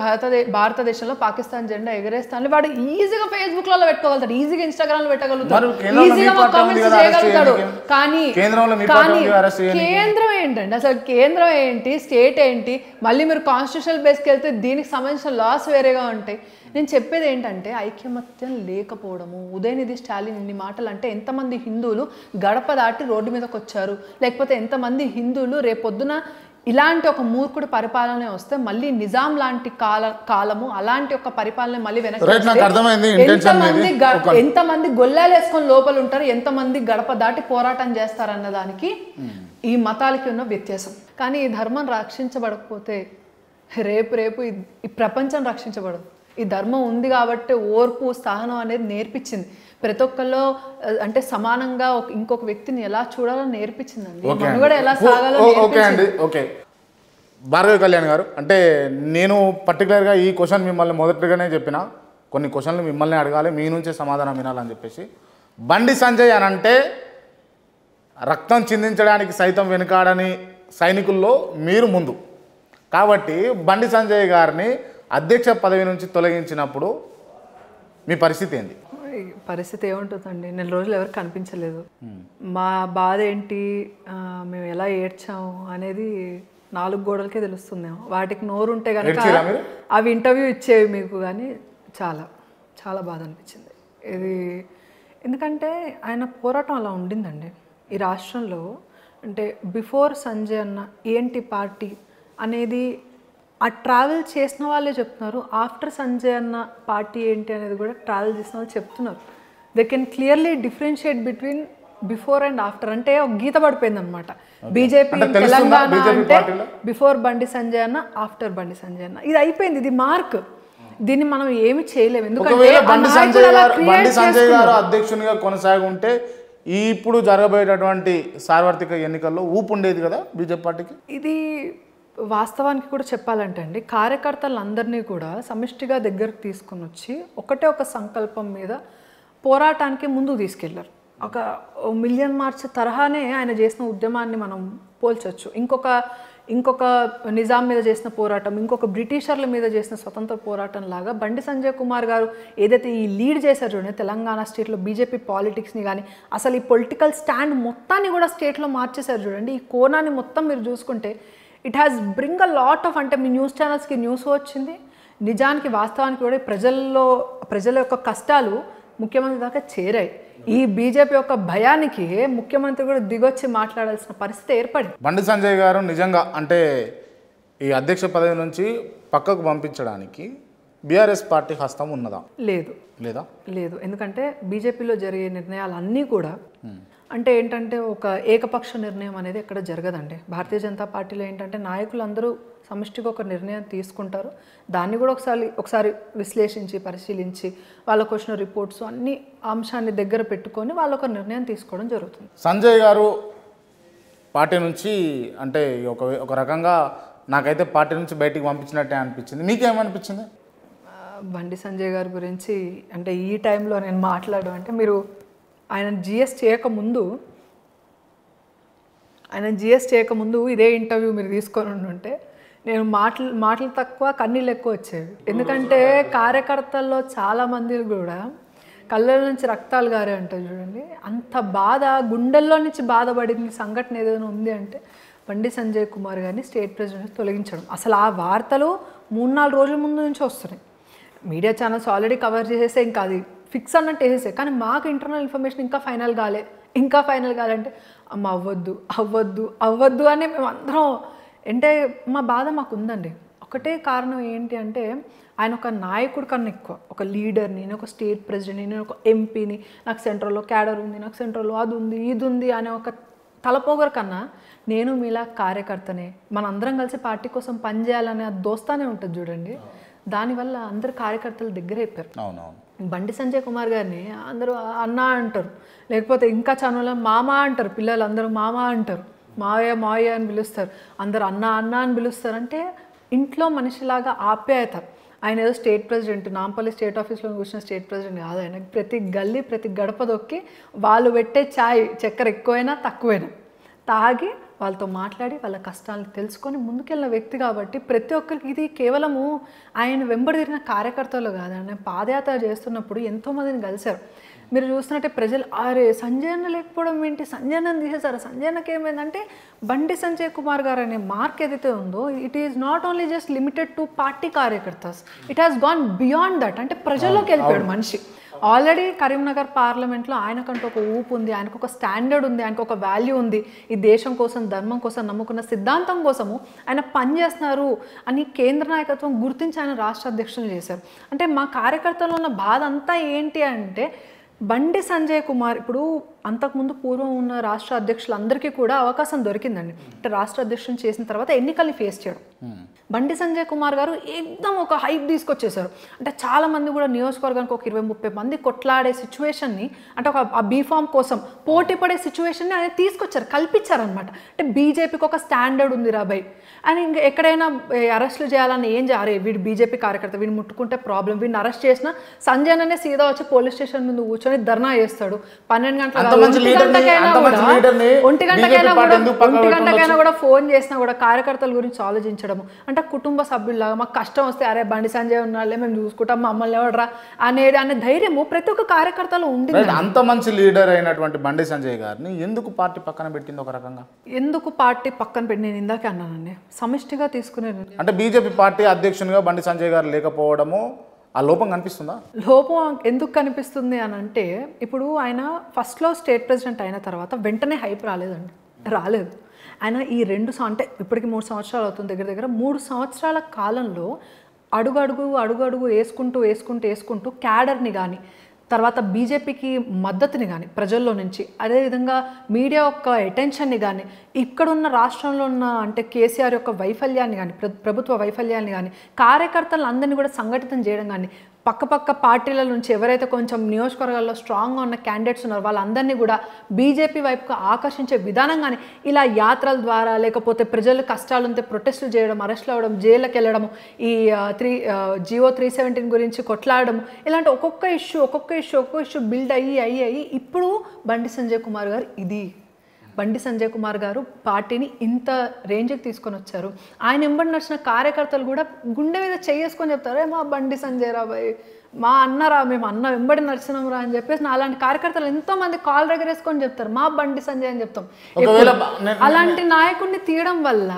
భారతదేశంలో పాకిస్తాన్ జెండా ఎగరేస్తాను వాడు ఈజీగా ఫేస్బుక్లలో పెట్టుకోగలుగుతాడు, ఈజీగా ఇన్స్టాగ్రామ్లో పెట్టగలుగుతాడు, ఈజీగా కామెంట్స్ చేయగలుగుతాడు. కానీ కేంద్రం ఏంటండి, అసలు కేంద్రం ఏంటి, స్టేట్ ఏంటి, మళ్ళీ మీరు కాన్స్టిట్యూషనల్ బేస్కి వెళ్తే దీనికి సంబంధించిన లాస్ వేరేగా ఉంటాయి. నేను చెప్పేది ఏంటంటే ఐకమత్యం లేకపోవడము. ఉదయనిధి స్టాలిన్ ఇన్ని మాటలు అంటే ఎంతమంది హిందువులు గడప దాటి రోడ్డు మీదకి వచ్చారు, లేకపోతే ఎంతమంది హిందువులు రేపొద్దున ఇలాంటి ఒక మూర్ఖుడి పరిపాలన వస్తే మళ్ళీ నిజాం లాంటి కాలము అలాంటి ఒక పరిపాలన మళ్ళీ ఎంతమంది గొల్లాలు వేసుకొని లోపల ఉంటారు, ఎంతమంది గడప దాటి పోరాటం చేస్తారన్న దానికి ఈ మతాలకి ఉన్న వ్యత్యాసం. కానీ ఈ ధర్మం రక్షించబడకపోతే రేపు ఈ ప్రపంచం రక్షించబడదు. ఈ ధర్మం ఉంది కాబట్టి ఓర్పు సహనం అనేది నేర్పించింది. ప్రతి ఒక్కరిలో అంటే సమానంగా ఇంకొక వ్యక్తిని ఎలా చూడాలో నేర్పించిందండి. మనుగడ ఎలా సాగాలో నేర్పించింది. ఓకే భార్గవి కళ్యాణ్ గారు, అంటే నేను పర్టికులర్గా ఈ క్వశ్చన్ మిమ్మల్ని మొదటిగానే చెప్పిన, కొన్ని క్వశ్చన్లు మిమ్మల్ని అడగాలి, మీ నుంచే సమాధానం వినాలని చెప్పేసి. బండి సంజయ్ అని అంటే రక్తం చిందించడానికి సైతం వెనుకాడని సైనికుల్లో మీరు ముందు. కాబట్టి బండి సంజయ్ గారిని అధ్యక్ష పదవి నుంచి తొలగించినప్పుడు మీ పరిస్థితి ఏంది? పరిస్థితి ఏముంటుందండి, నెల రోజులు ఎవరికి కనిపించలేదు. మా బాధ ఏంటి, మేము ఎలా ఏడ్చాము అనేది 4 గోడలకే తెలుస్తుందేమో. వాటికి నోరు ఉంటే కనుక అవి ఇంటర్వ్యూ ఇచ్చేవి మీకు, కానీ చాలా చాలా బాధ అనిపించింది ఇది. ఎందుకంటే ఆయన పోరాటం అలా ఉండిందండి ఈ రాష్ట్రంలో. అంటే బిఫోర్ సంజయ్ అన్న ఏంటి పార్టీ అనేది ఆ ట్రావెల్ చేసిన వాళ్ళే చెప్తున్నారు. ఆఫ్టర్ సంజయ్ అన్న పార్టీ ఏంటి అనేది కూడా ట్రావెల్ చేసిన వాళ్ళు చెప్తున్నారు. They can clearly differentiate between before and after. అంటే ఒక గీత పడిపోయింది అనమాట. బీజేపీ తెలంగాణ అంటే బిఫోర్ బండి సంజయ్ అన్న, ఆఫ్టర్ బండి సంజయ్ అన్న, ఇది అయిపోయింది. ఇది మార్క్. దీన్ని మనం ఏమి చేయలేము. ఎందుకంటే బండి సంజయ్ గారు అధ్యక్షునిగా కొనసాగి ఉంటే ఇప్పుడు జరగబోయేటటువంటి సార్వత్రిక ఎన్నికల్లో ఊపు ఉండేది కదా బీజేపీ పార్టీకి. ఇది వాస్తవానికి కూడా చెప్పాలంటే అండి, కార్యకర్తలందరినీ కూడా సమిష్టిగా దగ్గరకు తీసుకొని వచ్చి ఒకటే ఒక సంకల్పం మీద పోరాటానికి ముందుకు తీసుకెళ్లారు. ఒక మిలియన్ మార్చ్ తరహానే ఆయన చేసిన ఉద్యమాన్ని మనం పోల్చొచ్చు. ఇంకొక నిజాం మీద చేసిన పోరాటం, ఇంకొక బ్రిటిషర్ల మీద చేసిన స్వతంత్ర పోరాటం లాగా బండి సంజయ్ కుమార్ గారు ఏదైతే ఈ లీడ్ చేశారు చూడండి, తెలంగాణ స్టేట్లో బీజేపీ పాలిటిక్స్ని కానీ అసలు ఈ పొలిటికల్ స్టాండ్ మొత్తాన్ని కూడా స్టేట్లో మార్చేశారు చూడండి. ఈ కోణాన్ని మొత్తం మీరు చూసుకుంటే it has bring a lot of, అంటే మీ న్యూస్ ఛానల్స్కి న్యూస్ వచ్చింది, నిజానికి వాస్తవానికి కూడా ప్రజల యొక్క కష్టాలు ముఖ్యమంత్రి దాకా చేరాయి. ఈ బీజేపీ యొక్క భయానికి ముఖ్యమంత్రి కూడా దిగొచ్చి మాట్లాడాల్సిన పరిస్థితి ఏర్పడింది. బండి సంజయ్ గారు నిజంగా అంటే ఈ అధ్యక్ష పదవి నుంచి పక్కకు పంపించడానికి బీఆర్ఎస్ పార్టీ హస్తం ఉన్నదా? లేదు. ఎందుకంటే బీజేపీలో జరిగే నిర్ణయాలన్నీ కూడా అంటే ఏంటంటే ఒక ఏకపక్ష నిర్ణయం అనేది ఎక్కడ జరగదండి. భారతీయ జనతా పార్టీలో ఏంటంటే నాయకులందరూ సమిష్టిగా ఒక నిర్ణయం తీసుకుంటారు. దాన్ని కూడా ఒకసారి విశ్లేషించి పరిశీలించి వాళ్ళకు వచ్చిన రిపోర్ట్స్ అన్ని అంశాన్ని దగ్గర పెట్టుకొని వాళ్ళు ఒక నిర్ణయం తీసుకోవడం జరుగుతుంది. సంజయ్ గారు పార్టీ నుంచి అంటే ఒక రకంగా నాకైతే పార్టీ నుంచి బయటికి పంపించినట్టే అనిపించింది. మీకేమనిపించింది? బండి సంజయ్ గారి గురించి అంటే ఈ టైంలో నేను మాట్లాడడం అంటే, మీరు ఆయన జిఎస్ చేయకముందు ఇదే ఇంటర్వ్యూ మీరు తీసుకొని ఉంటే నేను మాటలు తక్కువ కన్నీళ్ళు ఎక్కువ వచ్చేవి. ఎందుకంటే కార్యకర్తల్లో చాలామంది కూడా కళ్ళ నుంచి రక్తాలు గారే అంటారు చూడండి. అంత బాధ, గుండెల్లో నుంచి బాధపడింది సంఘటన ఏదైనా ఉంది అంటే బండి సంజయ్ కుమార్ గారిని స్టేట్ ప్రెసిడెంట్ తొలగించడం. అసలు ఆ వార్తలు 3-4 రోజుల ముందు నుంచి వస్తున్నాయి. మీడియా ఛానల్స్ ఆల్రెడీ కవర్ చేసేస్తే ఇంకా అది ఫిక్స్ అన్నట్టు వేసేసే. కానీ మాకు ఇంటర్నల్ ఇన్ఫర్మేషన్ ఇంకా ఫైనల్ కాలేంటే అమ్మ అవ్వద్దు అని మేము అందరం, అంటే మా బాధ మాకు ఉందండి. ఒకటే కారణం ఏంటి అంటే, ఆయన ఒక నాయకుడి కన్నా ఎక్కువ ఒక లీడర్ని, నేను ఒక స్టేట్ ప్రెసిడెంట్ని, నేను ఒక ఎంపీని, నాకు సెంట్రల్లో క్యాడర్ ఉంది, నాకు సెంట్రల్లో అది ఉంది ఇది ఉంది అనే ఒక తలపోగర కన్నా నేను మీలా కార్యకర్తనే, మనందరం కలిసి పార్టీ కోసం పనిచేయాలనే దోస్తానే ఉంటుంది చూడండి. దానివల్ల అందరు కార్యకర్తలు దగ్గర అయిపోయారు. బండి సంజయ్ కుమార్ గారిని అందరూ అన్న అంటారు, లేకపోతే ఇంకా ఛానల్లో మామ అంటారు. పిల్లలు అందరూ మామ అంటారు, మావయ్య అని పిలుస్తారు. అందరూ అన్న అని పిలుస్తారు. అంటే ఇంట్లో మనిషిలాగా ఆప్యాయత. ఆయన ఏదో స్టేట్ ప్రెసిడెంట్, నాంపల్లి స్టేట్ ఆఫీస్లో కూర్చున్న స్టేట్ ప్రెసిడెంట్ కాదు. ఆయన ప్రతి గల్లీ ప్రతి గడప దొక్కి వాళ్ళు పెట్టే ఛాయ్ చక్కెర ఎక్కువైనా తక్కువైనా తాగి వాళ్ళతో మాట్లాడి వాళ్ళ కష్టాలను తెలుసుకొని ముందుకెళ్ళిన వ్యక్తి. కాబట్టి ప్రతి ఒక్కరికి ఇది కేవలము ఆయన వెంబడి తిరిగిన కార్యకర్తలు కాదు, ఆయన పాదయాత్ర చేస్తున్నప్పుడు ఎంతోమందిని కలిశారు. మీరు చూస్తున్నట్టే ప్రజలు అరే సంజయ్ అన్న లేకపోవడం ఏంటి, సంజయ్ అన్నని తీసేశారు, సంజయ్ అన్నకి ఏమైందంటే బండి సంజయ్ కుమార్ గారు అనే మార్క్ ఏదైతే ఉందో it is not only just limited to party కార్యకర్తాస్, it has gone beyond that. అంటే ప్రజల్లోకి వెళ్ళిపోయాడు మనిషి. ఆల్రెడీ కరీంనగర్ పార్లమెంట్లో ఆయనకంటూ ఒక ఊపు ఉంది, ఆయనకు ఒక స్టాండర్డ్ ఉంది, ఆయనకు ఒక వాల్యూ ఉంది. ఈ దేశం కోసం ధర్మం కోసం నమ్ముకున్న సిద్ధాంతం కోసము ఆయన పనిచేస్తున్నారు అని కేంద్ర నాయకత్వం గుర్తించి ఆయన రాష్ట్ర అధ్యక్షులు చేశారు. అంటే మా కార్యకర్తల్లో ఉన్న బాధ అంతా ఏంటి అంటే బండి సంజయ్ కుమార్ ఇప్పుడు అంతకుముందు పూర్వం ఉన్న రాష్ట్ర అధ్యక్షులందరికీ కూడా అవకాశం దొరికిందండి. అంటే రాష్ట్ర అధ్యక్షుని చేసిన తర్వాత ఎన్నికల్ని ఫేస్ చేయడం. బండి సంజయ్ కుమార్ గారు ఏకదం ఒక హైప్ తీసుకొచ్చేసారు. అంటే చాలా మంది కూడా నియోజకవర్గానికి ఒక 20-30 మంది కొట్లాడే సిచ్యువేషన్ని, అంటే ఒక ఆ బీఫామ్ కోసం పోటీ పడే సిచ్యువేషన్ని ఆయన తీసుకొచ్చారు, కల్పించారనమాట. అంటే బీజేపీకి ఒక స్టాండర్డ్ ఉంది రాబాయ్ అని. ఇంకా ఎక్కడైనా అరెస్టులు చేయాలని ఏం చేయాలి, వీడు బీజేపీ కార్యకర్త, వీడిని ముట్టుకుంటే ప్రాబ్లం, వీడిని అరెస్ట్ చేసిన సంజయ్ అనే సీదా వచ్చి పోలీస్ స్టేషన్ ముందు కూర్చొని ధర్నా చేస్తాడు. 12 గంటల ఒంటి గంటకైనా కూడా ఫోన్ చేసినా కూడా కార్యకర్తల గురించి ఆలోచించడము. అంటే కుటుంబ సభ్యుల్లాగా మాకు కష్టం వస్తే అరే బండి సంజయ్ ఉన్నాళ్ళే మేము చూసుకుంటాం, మమ్మల్ని ఎవడరా అనే ధైర్యము ప్రతి ఒక్క కార్యకర్తలో ఉంది. అంత మంచి లీడర్ అయినటువంటి బండి సంజయ్ గారిని ఎందుకు పార్టీ పక్కన పెట్టింది? ఒక రకంగా ఎందుకు పార్టీ పక్కన పెట్టి నేను ఇందాకే అన్నానండి, సమిష్టిగా తీసుకునేది. అంటే బీజేపీ పార్టీ అధ్యక్షునిగా బండి సంజయ్ గారు లేకపోవడము ఆ లోపం కనిపిస్తుందా? లోపం ఎందుకు కనిపిస్తుంది అని అంటే, ఇప్పుడు ఆయన ఫస్ట్లో స్టేట్ ప్రెసిడెంట్ అయిన తర్వాత వెంటనే హైప్ రాలేదు. ఆయన ఈ 2 అంటే ఇప్పటికి 3 సంవత్సరాలు అవుతుంది, దగ్గర దగ్గర 3 సంవత్సరాల కాలంలో అడుగు వేసుకుంటూ క్యాడర్ని కానీ, తర్వాత బీజేపీకి మద్దతుని కానీ ప్రజల్లో నుంచి, అదేవిధంగా మీడియా యొక్క అటెన్షన్ని కానీ, ఇక్కడున్న రాష్ట్రంలో ఉన్న అంటే కేసీఆర్ యొక్క వైఫల్యాన్ని కానీ, ప్రభుత్వ వైఫల్యాన్ని కానీ, కార్యకర్తలను అందరినీ కూడా సంఘటితం చేయడం కానీ, పక్క పార్టీల నుంచి ఎవరైతే కొంచెం నియోజకవర్గాల్లో స్ట్రాంగ్గా ఉన్న క్యాండిడేట్స్ ఉన్నారో వాళ్ళందరినీ కూడా బీజేపీ వైపుగా ఆకర్షించే విధానం కానీ, ఇలా యాత్రల ద్వారా, లేకపోతే ప్రజలు కష్టాలు ఉంటే ప్రొటెస్టులు చేయడం, అరెస్టులు అవ్వడం, జైళ్ళకి వెళ్ళడం, ఈ జియో 317 గురించి కొట్లాడడం, ఇలాంటి ఒక్కొక్క ఇష్యూ బిల్డ్ అయ్యి ఇప్పుడు బండి సంజయ్ కుమార్ గారు పార్టీని ఇంత రేంజ్కి తీసుకొని వచ్చారు. ఆయన వెంబడి నడిచిన కార్యకర్తలు కూడా గుండె మీద చేసుకొని చెప్తారు, మా బండి సంజయ్ రాబాయ్, మా అన్నరా, మేము అన్న వెంబడి నడిచినాం రా అని చెప్పేసి అలాంటి కార్యకర్తలు ఎంతోమంది కాల్ దగ్గర వేసుకొని చెప్తారు, మా బండి సంజయ్ అని చెప్తాం. అలాంటి నాయకుడిని తీయడం వల్ల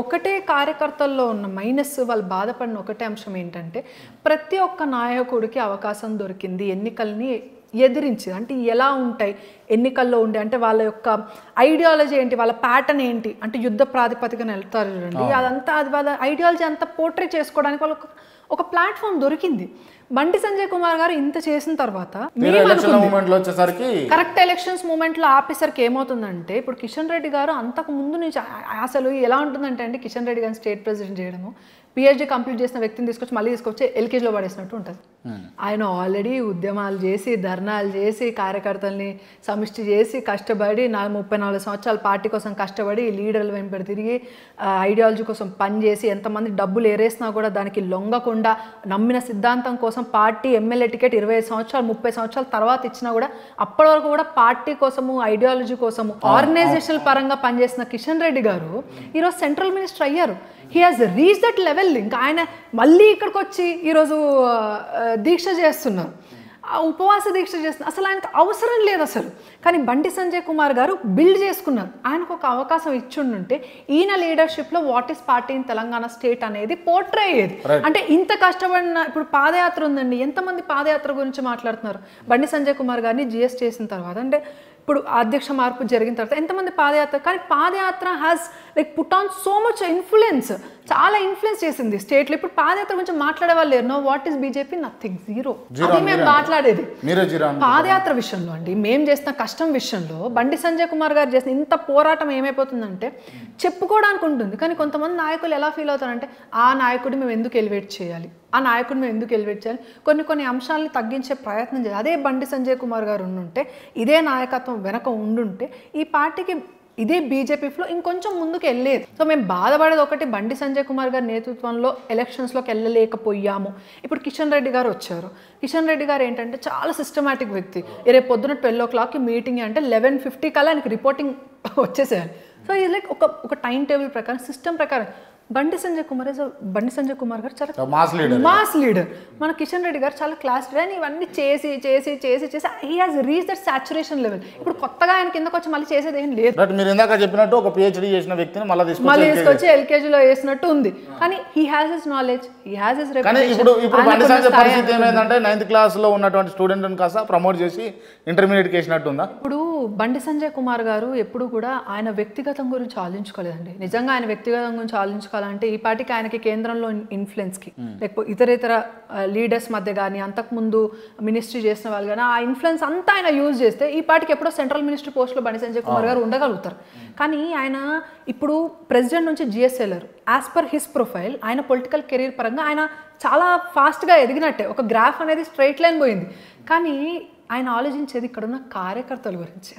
ఒకటే కార్యకర్తల్లో ఉన్న మైనస్, వాళ్ళు బాధపడిన ఒకటే అంశం ఏంటంటే, ప్రతి ఒక్క నాయకుడికి అవకాశం దొరికింది ఎన్నికల్ని ఎదిరించి. అంటే ఎలా ఉంటాయి ఎన్నికల్లో ఉండే, అంటే వాళ్ళ యొక్క ఐడియాలజీ ఏంటి, వాళ్ళ ప్యాటర్న్ ఏంటి, అంటే యుద్ధ ప్రాతిపదికన వెళ్తారు చూడండి, అదంతా అది వాళ్ళ ఐడియాలజీ అంతా పోర్ట్రే చేసుకోవడానికి వాళ్ళకి ఒక ప్లాట్ఫామ్ దొరికింది. బండి సంజయ్ కుమార్ గారు ఇంత చేసిన తర్వాత కరెక్ట్ ఎలక్షన్స్ మూమెంట్లో ఆపేసరికి ఏమవుతుందంటే, ఇప్పుడు కిషన్ రెడ్డి గారు అంతకు ముందు నుంచి అసలు ఎలా ఉంటుందంటే అండి, కిషన్ రెడ్డి గారిని స్టేట్ ప్రెసిడెంట్ చేయడము, పిహెచ్డీ కంప్లీట్ చేసిన వ్యక్తిని తీసుకొచ్చి ఎల్కేజీలో పడేసినట్టు ఉంటుంది. ఆయన ఆల్రెడీ ఉద్యమాలు చేసి, ధర్నాలు చేసి, కార్యకర్తల్ని సమిష్టి చేసి, కష్టపడి 34 సంవత్సరాల పార్టీ కోసం కష్టపడి, లీడర్లు వెంబడి తిరిగి, ఐడియాలజీ కోసం పనిచేసి, ఎంతమంది డబ్బులు ఏరేసినా కూడా దానికి లొంగకుండా, నమ్మిన సిద్ధాంతం కోసం పార్టీ ఎమ్మెల్యే టికెట్ 20 సంవత్సరాలు 30 సంవత్సరాల తర్వాత ఇచ్చినా కూడా అప్పటి వరకు కూడా పార్టీ కోసము, ఐడియాలజీ కోసము, ఆర్గనైజేషనల్ పరంగా పనిచేసిన కిషన్ రెడ్డి గారు ఈరోజు సెంట్రల్ మినిస్టర్ అయ్యారు. He has reach that level. ఇంకా ఆయన మళ్ళీ ఇక్కడికి వచ్చి ఈరోజు దీక్ష చేస్తున్నారు, ఉపవాస దీక్ష చేస్తున్నారు. అసలు ఆయనకు అవసరం లేదు అసలు. కానీ బండి సంజయ్ కుమార్ గారు బిల్డ్ చేసుకున్నారు. ఆయనకు ఒక అవకాశం ఇచ్చిండుంటే ఈయన లీడర్షిప్లో what is party in Telangana state అనేది పోర్ట్రే అయ్యేది. అంటే ఇంత కష్టపడిన, ఇప్పుడు పాదయాత్ర ఉందండి, ఎంతమంది పాదయాత్ర గురించి మాట్లాడుతున్నారు. బండి సంజయ్ కుమార్ గారిని జిఎస్ చేసిన తర్వాత, అంటే ఇప్పుడు అధ్యక్ష మార్పు జరిగిన తర్వాత ఎంతమంది పాదయాత్ర, కానీ padayatra has like put on so much influence, చాలా ఇన్ఫ్లుయెన్స్ చేసింది స్టేట్లో. ఇప్పుడు పాదయాత్ర గురించి మాట్లాడే వాళ్ళు లేరు. No what is BJP, nothing, zero. అది మేము మాట్లాడేది పాదయాత్ర విషయంలో అండి. మేము చేసిన కష్టం విషయంలో బండి సంజయ్ కుమార్ గారు చేసిన ఇంత పోరాటం ఏమైపోతుందంటే చెప్పుకోవడానికి ఉంటుంది, కానీ కొంతమంది నాయకులు ఎలా ఫీల్ అవుతారంటే, ఆ నాయకుడిని మేము ఎందుకు ఎలివేట్ చేయాలి, కొన్ని అంశాలని తగ్గించే ప్రయత్నం చేయాలి. అదే బండి సంజయ్ కుమార్ గారు ఉండుంటే, ఇదే నాయకత్వం వెనక ఉండుంటే ఈ పార్టీకి ఇదే బీజేపీ ఫ్లో ఇంకొంచెం ముందుకు వెళ్ళేది. సో మేము బాధపడేది ఒకటి, బండి సంజయ్ కుమార్ గారి నేతృత్వంలో ఎలక్షన్స్లోకి వెళ్ళలేకపోయాము. ఇప్పుడు కిషన్ రెడ్డి గారు వచ్చారు. కిషన్ రెడ్డి గారు ఏంటంటే చాలా సిస్టమేటిక్ వ్యక్తి. రేపు పొద్దున 12 o'clockకి మీటింగ్ అంటే 11:50 కల్లా ఆయనకి రిపోర్టింగ్ వచ్చేసేయాలి. సో ఇది లైక్ ఒక టైం టేబుల్ ప్రకారం, సిస్టమ్ ప్రకారం. బండి సంజయ్ కుమార్ గారు చాలా మాస్ లీడర్. మన కిషన్ రెడ్డి గారు చాలా క్లాస్ లీడర్. ఇవన్నీ చేసి he has reach that saturation level. ఇప్పుడు కొత్తగా ఆయన కిందకు వచ్చి మళ్ళీ చేసేది ఏం లేదు. మీరు ఇందాక చెప్పినట్టు ఒక పిహెచ్డీ చేసిన వ్యక్తిని మళ్ళీ తీసుకొచ్చి ఎల్కేజీలో వేసినట్టు ఉంది. కానీ he has his knowledge, he has his reputation. ఇప్పుడు బండి సంజయ్ పరిస్థితి ఏమైందంటే 9th క్లాస్లో ఉన్నటువంటి స్టూడెంట్ని కాస్త ప్రమోట్ చేసి ఇంటర్మీడియట్కి వేసినట్టు ఉందా? ఇప్పుడు బండి సంజయ్ కుమార్ గారు ఎప్పుడు కూడా ఆయన వ్యక్తిగతం గురించి ఆలోచించుకోలేదండి. నిజంగా ఆయన వ్యక్తిగతం గురించి ఆలోచించుకోవాలి తీసుకోవాలంటే ఈ పార్టీకి ఆయనకి కేంద్రంలో ఇన్ఫ్లుయెన్స్కి లేకపోతే ఇతర లీడర్స్ మధ్య కానీ అంతకుముందు మినిస్ట్రీ చేసిన వాళ్ళు కానీ ఆ ఇన్ఫ్లుయెన్స్ అంతా ఆయన యూజ్ చేస్తే ఈ పార్టీకి ఎప్పుడో సెంట్రల్ మినిస్ట్రీ పోస్ట్లో బండి సంజయ్ కుమార్ గారు ఉండగలుగుతారు. కానీ ఆయన ఇప్పుడు ప్రెసిడెంట్ నుంచి జిఎస్ వెళ్ళారు. యాజ్ పర్ హిస్ ప్రొఫైల్ ఆయన పొలిటికల్ కెరీర్ పరంగా ఆయన చాలా ఫాస్ట్గా ఎదిగినట్టే, ఒక గ్రాఫ్ అనేది స్ట్రైట్ లైన్ పోయింది. కానీ ఆయన ఆలోచించేది ఇక్కడున్న కార్యకర్తల గురించి.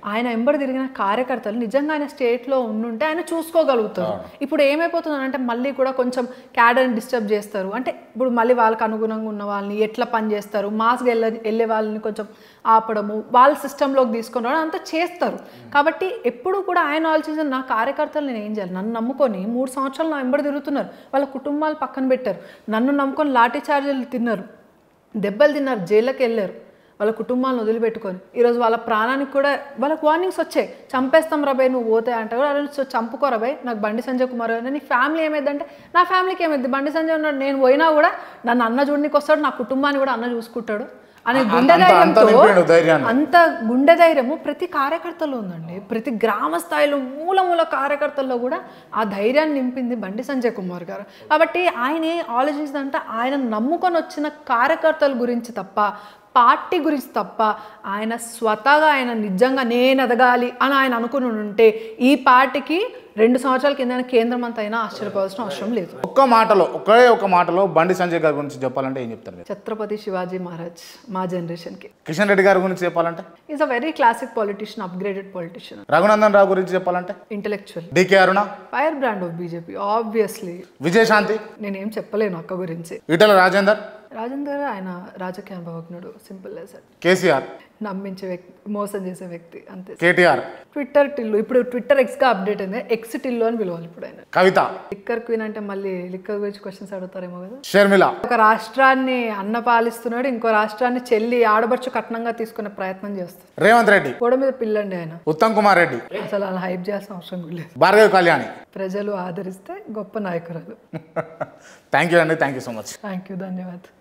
ఆయన ఎంబడి తిరిగిన కార్యకర్తలు నిజంగా ఆయన స్టేట్లో ఉండుంటే ఆయన చూసుకోగలుగుతారు. ఇప్పుడు ఏమైపోతుందంటే మళ్ళీ కూడా కొంచెం క్యాడర్ని డిస్టర్బ్ చేస్తారు. అంటే ఇప్పుడు మళ్ళీ వాళ్ళకి అనుగుణంగా ఉన్న వాళ్ళని ఎట్లా పని చేస్తారు, మాస్కి వెళ్ళే వాళ్ళని కొంచెం ఆపడము, వాళ్ళ సిస్టంలోకి తీసుకొని రావడం అంతా చేస్తారు. కాబట్టి ఎప్పుడు కూడా ఆయన ఆలోచించిన నా కార్యకర్తలు నేను ఏం చేయాలి, నన్ను నమ్ముకొని 3 సంవత్సరాలు నా ఎంబడి తిరుగుతున్నారు, వాళ్ళ కుటుంబాలు పక్కన పెట్టారు, నన్ను నమ్ముకొని లాఠీ చార్జీలు తిన్నారు, దెబ్బలు తిన్నారు, జైళ్ళకి వెళ్ళారు, వాళ్ళ కుటుంబాలను వదిలిపెట్టుకొని ఈరోజు వాళ్ళ ప్రాణానికి కూడా వాళ్ళకి వార్నింగ్స్ వచ్చాయి, చంపేస్తాం రబాయ్ నువ్వు పోతే అంటే కూడా అలా చంపుకో రబాయ్, నాకు బండి సంజయ్ కుమార్ నీ ఫ్యామిలీ ఏమైందంటే నా ఫ్యామిలీకి ఏమైంది, బండి సంజయ్ ఉన్నాడు, నేను పోయినా కూడా నన్ను అన్న చూడనికి వస్తాడు, నా కుటుంబాన్ని కూడా అన్న చూసుకుంటాడు అనే గుండె ధైర్యంతో, అంత గుండె ధైర్యము ప్రతి కార్యకర్తలో ఉందండి. ప్రతి గ్రామ స్థాయిలో మూల కార్యకర్తల్లో కూడా ఆ ధైర్యాన్ని నింపింది బండి సంజయ్ కుమార్ గారు. కాబట్టి ఆయన ఆలోచించిందంటే ఆయన నమ్ముకొని వచ్చిన కార్యకర్తల గురించి తప్ప, పార్టీ గురించి తప్ప, ఆయన స్వతహాగా ఆయన నిజంగా నేను ఎదగాలి అని ఆయన అనుకుని ఉంటే ఈ పార్టీకి 2 సంవత్సరాల కింద కేంద్ర మంత్రి అయినా ఆశ్చర్యపోవాల్సిన అవసరం లేదు. ఒక మాటలో బండి సంజయ్ గారి గురించి చెప్పాలంటే ఏం చెప్తారు? ఛత్రపతి శివాజీ మహారాజ్ మా జనరేషన్కి. కిషన్ రెడ్డి గారి గురించి చెప్పాలంటే is a very classic politician, upgraded politician. Raghunandan Rao గురించి చెప్పాలంటే intellectual. DK Aruna fire brand of BJP obviously. Vijayashanti నేనేం చెప్పలేను అక్క గురించి. ఈటెల రాజేందర్ ఆయన రాజకీయ అనుభవజ్ఞుడు, సింపుల్ యాజ్. కేసీఆర్ నమ్మించే వ్యక్తి, మోసం చేసే వ్యక్తి అంతే. కేటీఆర్ ట్విట్టర్ టిల్లు, ఇప్పుడు ట్విట్టర్ ఎక్స్గా అప్డేట్ అయింది, ఎక్స్ టిల్లు అని పిలవాలి ఇప్పుడు ఆయన. కవిత లిక్కర్ క్వీన్ అంటే మళ్ళీ లిక్కర్ గురించి క్వశ్చన్స్ అడుగుతారేమో కదా. షర్మిల ఒక రాష్ట్రాన్ని అన్న పాలిస్తున్నాడు, ఇంకో రాష్ట్రాన్ని చెల్లి ఆడబడుచు కట్నంగా తీసుకునే ప్రయత్నం చేస్తారు. రేవంత్ రెడ్డి గోడ మీద పిల్లండి ఆయన. ఉత్తమ్ కుమార్ రెడ్డి అసలు అలా హైప్ చేయాల్సిన అవసరం లేదు. భార్గవి కళ్యాణి ప్రజలు ఆదరిస్తే గొప్ప నాయకురాలు. థ్యాంక్ యూ అండి, thank you so much. Thank you, ధన్యవాదాలు.